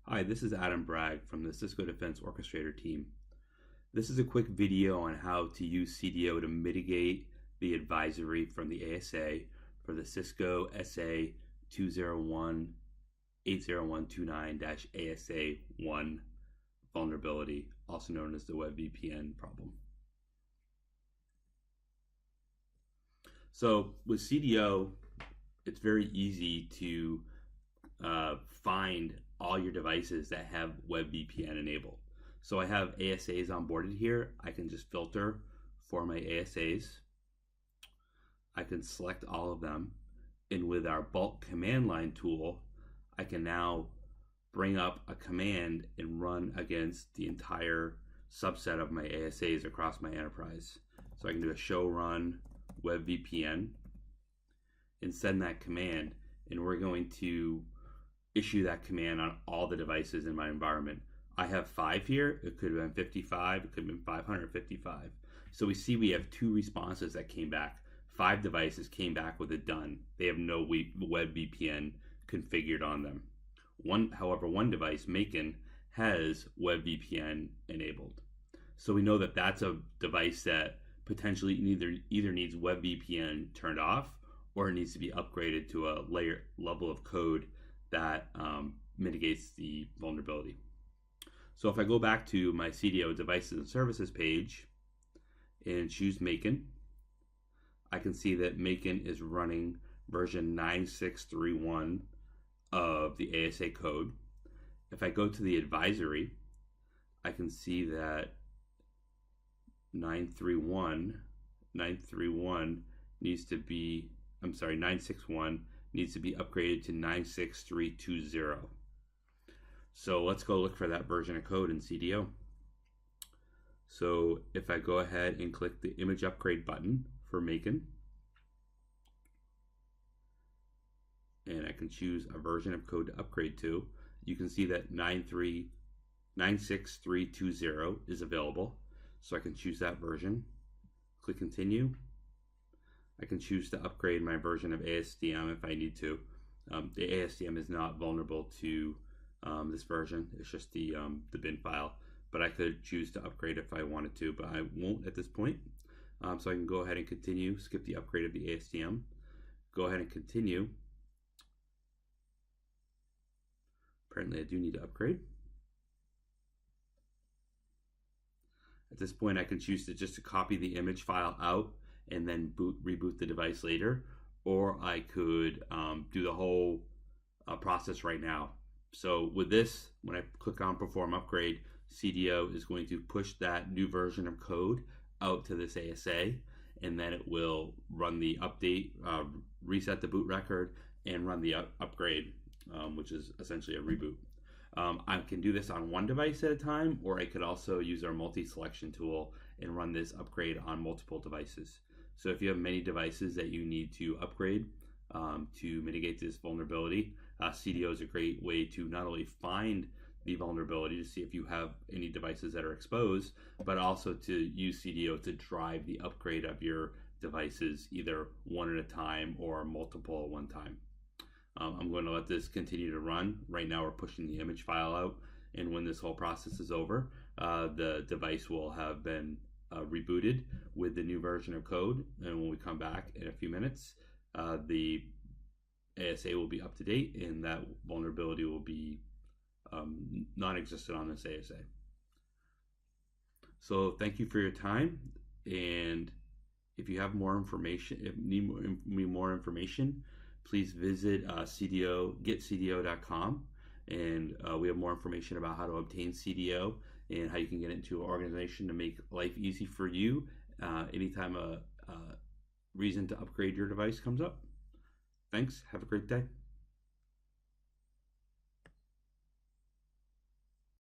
Hi, this is Adam Bragg from the Cisco Defence Orchestrator team. This is a quick video on how to use CDO to mitigate the advisory from the ASA for the Cisco SA 201-80129-ASA1 vulnerability, also known as the WebVPN problem. So with CDO, it's very easy to find all your devices that have WebVPN enabled. So I have ASAs onboarded here. I can just filter for my ASAs. I can select all of them. And with our bulk command line tool, I can now bring up a command and run against the entire subset of my ASAs across my enterprise. So I can do a show run WebVPN and send that command, and we're going to issue that command on all the devices in my environment. I have 5 here. It could have been 55. It could have been 555. So we see we have 2 responses that came back. 5 devices came back with it done. They have no WebVPN configured on them. However, one device, Macon, has WebVPN enabled. So we know that that's a device that potentially either needs WebVPN turned off, or it needs to be upgraded to a level of code that mitigates the vulnerability. So if I go back to my CDO devices and services page and choose Macon, I can see that Macon is running version 9631 of the ASA code. If I go to the advisory, I can see that 961 needs to be, 961 needs to be upgraded to 96320. So let's go look for that version of code in CDO. So if I go ahead and click the image upgrade button for Macon, and I can choose a version of code to upgrade to, you can see that 96320 is available. So I can choose that version, click continue. I can choose to upgrade my version of ASDM if I need to. The ASDM is not vulnerable to this version. It's just the bin file, but I could choose to upgrade if I wanted to, but I won't at this point. So I can go ahead and continue, skip the upgrade of the ASDM, go ahead and continue. Apparently I do need to upgrade. At this point, I can choose to just copy the image file out and then reboot the device later, or I could do the whole process right now. So with this, when I click on perform upgrade, CDO is going to push that new version of code out to this ASA, and then it will run the update, reset the boot record, and run the upgrade, which is essentially a reboot. I can do this on one device at a time, or I could also use our multi-selection tool and run this upgrade on multiple devices. So if you have many devices that you need to upgrade to mitigate this vulnerability, CDO is a great way to not only find the vulnerability to see if you have any devices that are exposed, but also to use CDO to drive the upgrade of your devices, either one at a time or multiple at one time. I'm going to let this continue to run. Right now we're pushing the image file out, and when this whole process is over, the device will have been rebooted with the new version of code, and when we come back in a few minutes, the ASA will be up to date and that vulnerability will be non-existent on this ASA. So thank you for your time, and if you have more information, if you need more information, please visit getcdo.com, and we have more information about how to obtain CDO and how you can get into an organization to make life easy for you anytime a reason to upgrade your device comes up. Thanks. Have a great day.